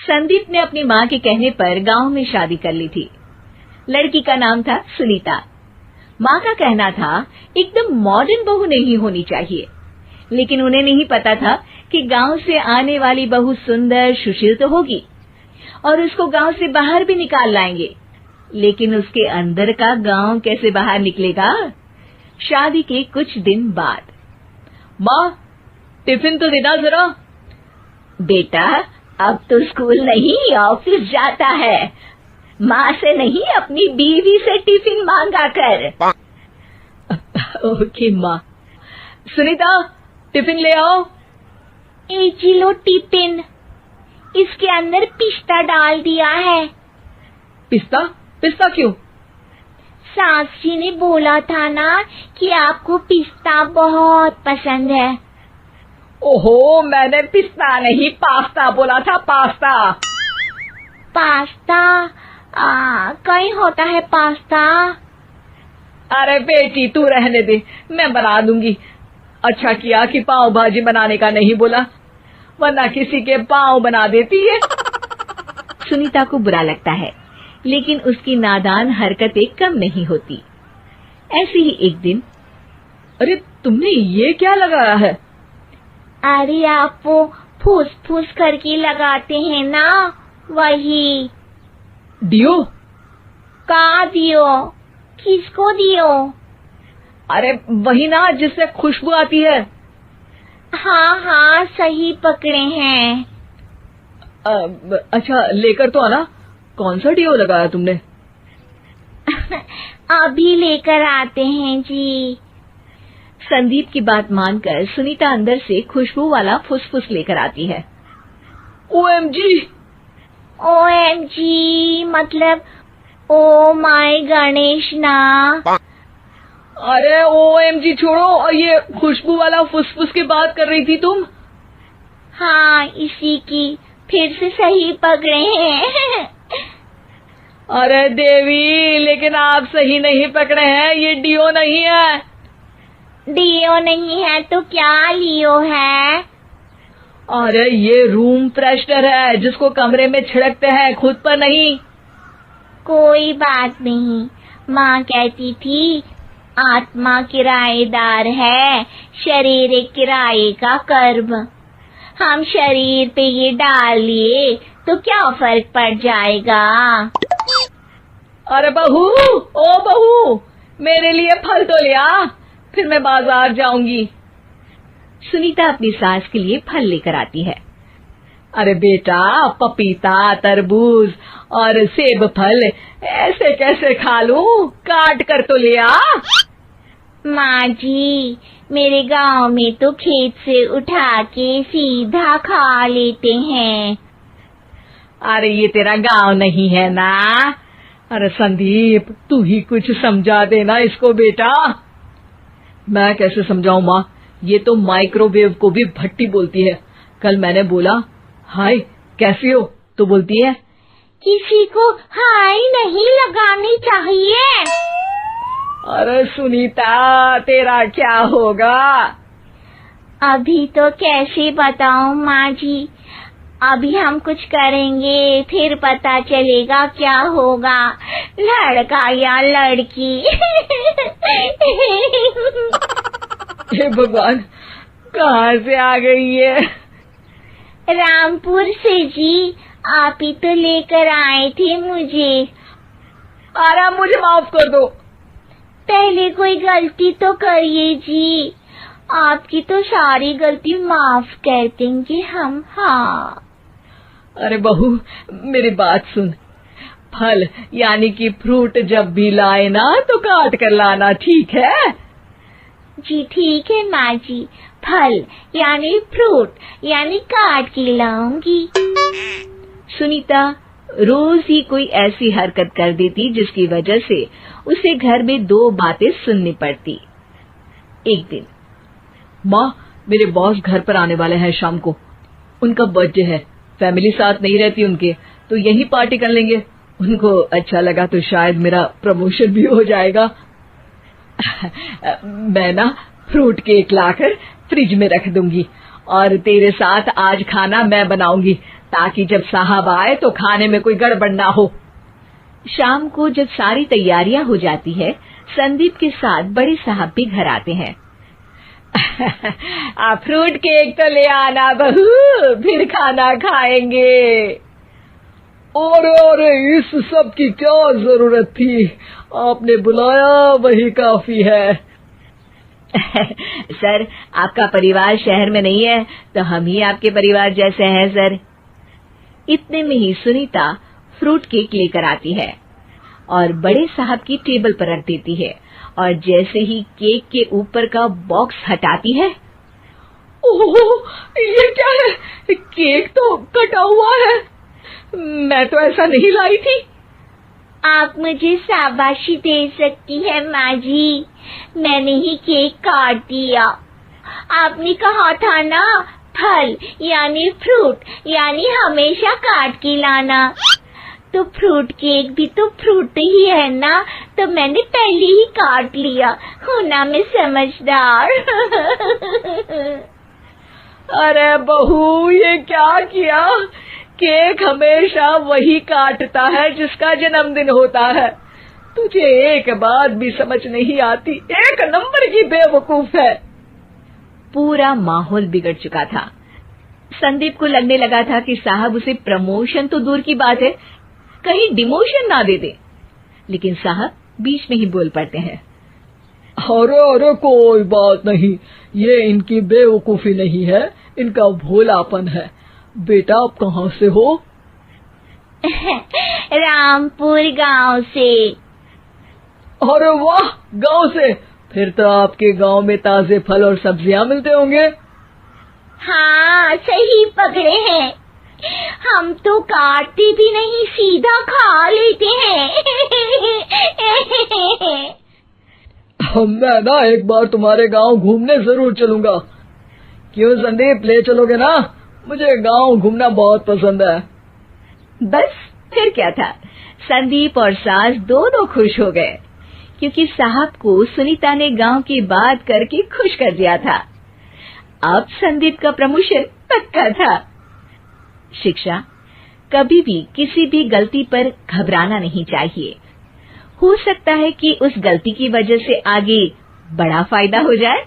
संदीप ने अपनी माँ के कहने पर गांव में शादी कर ली थी। लड़की का नाम था सुनीता। माँ का कहना था एकदम मॉडर्न बहू नहीं होनी चाहिए, लेकिन उन्हें नहीं पता था कि गांव से आने वाली बहू सुंदर सुशील तो होगी और उसको गांव से बाहर भी निकाल लाएंगे, लेकिन उसके अंदर का गांव कैसे बाहर निकलेगा। शादी के कुछ दिन बाद, माँ टिफिन तो देना जरा। बेटा अब तो स्कूल नहीं ऑफिस जाता है, माँ से नहीं अपनी बीवी से टिफिन मांगा कर। ओके माँ। सुनीता टिफिन ले आओ। जी लो टिफिन, इसके अंदर पिस्ता डाल दिया है। पिस्ता? पिस्ता क्यों? सास जी ने बोला था ना कि आपको पिस्ता बहुत पसंद है। ओहो, मैंने पिस्ता नहीं पास्ता बोला था, पास्ता। पास्ता? कहीं होता है पास्ता? अरे बेटी तू रहने दे, मैं बना दूंगी। अच्छा किया कि पाव भाजी बनाने का नहीं बोला, वरना किसी के पाव बना देती है। सुनीता को बुरा लगता है, लेकिन उसकी नादान हरकतें कम नहीं होती। ऐसे ही एक दिन, अरे तुमने ये क्या लगाया है? अरे आप वो फूस फूस करके लगाते हैं ना, वही। डियो? का दियो? किसको दियो? अरे वही ना जिससे खुशबू आती है। हाँ हाँ सही पकड़े हैं। अच्छा लेकर तो आना। कौन सा डियो लगाया तुमने? अभी लेकर आते हैं जी। संदीप की बात मानकर सुनीता अंदर से खुशबू वाला फुसफुस लेकर आती है। ओएमजी! ओएमजी मतलब ओ माय गणेश ना। अरे ओएमजी छोड़ो, और ये खुशबू वाला फुसफुस की बात कर रही थी तुम? हाँ इसी की, फिर से सही पकड़े हैं। अरे देवी, लेकिन आप सही नहीं पकड़े हैं, ये डियो नहीं है। डियो नहीं है तो क्या लियो है? अरे ये रूम फ्रेशनर है, जिसको कमरे में छिड़कते हैं, खुद पर नहीं। कोई बात नहीं, माँ कहती थी आत्मा किराएदार है, शरीर एक किराए का कर्म। हम शरीर पे ये डाल लिए तो क्या फर्क पड़ जाएगा। अरे बहू, ओ बहू, मेरे लिए फल तो ले आ, फिर मैं बाजार जाऊंगी। सुनीता अपनी सास के लिए फल लेकर आती है। अरे बेटा, पपीता, तरबूज और सेब फल ऐसे कैसे खा लूं? काट कर तो ले आ। माँ जी, मेरे गांव में तो खेत से उठा के सीधा खा लेते हैं। अरे ये तेरा गांव नहीं है ना। अरे संदीप, तू ही कुछ समझा देना इसको बेटा। मैं कैसे समझाऊं माँ, ये तो माइक्रोवेव को भी भट्टी बोलती है। कल मैंने बोला हाय कैसी हो, तो बोलती है किसी को हाय नहीं लगानी चाहिए। अरे सुनीता, तेरा क्या होगा? अभी तो कैसे बताऊं माँ जी, अभी हम कुछ करेंगे फिर पता चलेगा क्या होगा, लड़का या लड़की। हे भगवान, कहाँ से आ गई ये? रामपुर से जी, आप ही तो लेकर आए थे मुझे। अरे मुझे माफ कर दो। पहले कोई गलती तो करिए जी, आपकी तो सारी गलती माफ कर देंगे हम। हाँ अरे बहू, मेरी बात सुन। फल यानी कि फ्रूट जब भी लाए ना तो काट कर लाना, ठीक है? जी ठीक है माँ जी, फल यानी फ्रूट यानी काट के लाऊंगी। सुनीता रोज ही कोई ऐसी हरकत कर देती जिसकी वजह से उसे घर में दो बातें सुननी पड़ती। एक दिन, माँ, मेरे बॉस घर पर आने वाले हैं शाम को। उनका बर्थडे है, फैमिली साथ नहीं रहती उनके, तो यही पार्टी कर लेंगे। उनको अच्छा लगा तो शायद मेरा प्रमोशन भी हो जाएगा। मैं ना फ्रूट केक लाकर फ्रिज में रख दूंगी और तेरे साथ आज खाना मैं बनाऊंगी, ताकि जब साहब आए तो खाने में कोई गड़बड़ ना हो। शाम को जब सारी तैयारियां हो जाती है, संदीप के साथ बड़े साहब भी घर आते हैं। आप फ्रूट केक तो ले आना बहू, फिर खाना खाएंगे। अरे इस सब की क्या जरूरत थी, आपने बुलाया वही काफी है। सर, आपका परिवार शहर में नहीं है तो हम ही आपके परिवार जैसे हैं सर। इतने में ही सुनीता फ्रूट केक लेकर आती है और बड़े साहब की टेबल पर रख देती है, और जैसे ही केक के ऊपर का बॉक्स हटाती है, ओह, ये क्या है? केक तो कटा हुआ है। मैं तो ऐसा नहीं लाई थी। आप मुझे शाबाशी दे सकती है माँ जी, मैंने ही केक काट दिया। आपने कहा था ना, फल यानी फ्रूट यानी हमेशा काट के लाना, तो फ्रूट केक भी तो फ्रूट ही है ना, तो मैंने पहले ही काट लिया। हूँ ना मैं समझदार। अरे बहू, ये क्या किया? केक हमेशा वही काटता है जिसका जन्मदिन होता है। तुझे एक बात भी समझ नहीं आती, एक नंबर की बेवकूफ है। पूरा माहौल बिगड़ चुका था। संदीप को लगने लगा था कि साहब उसे प्रमोशन तो दूर की बात है, कहीं डिमोशन ना दे दे, लेकिन साहब बीच में ही बोल पड़ते हैं। अरे कोई बात नहीं, ये इनकी बेवकूफी नहीं है, इनका भोलापन है। बेटा आप कहाँ से हो? रामपुर गांव से। अरे वाह, गांव से? फिर तो आपके गांव में ताजे फल और सब्जियां मिलते होंगे। हाँ, सही पकड़े हैं। हम तो काटते भी नहीं, सीधा खा लेते हैं। मैं ना एक बार तुम्हारे गांव घूमने जरूर चलूंगा। क्यों संदीप, ले चलोगे ना? मुझे गांव घूमना बहुत पसंद है। बस फिर क्या था, संदीप और सास दोनों खुश हो गए, क्योंकि साहब को सुनीता ने गांव की बात करके खुश कर दिया था। अब संदीप का प्रमोशन पक्का था। शिक्षा, कभी भी किसी भी गलती पर घबराना नहीं चाहिए। हो सकता है कि उस गलती की वजह से आगे बड़ा फायदा हो जाए।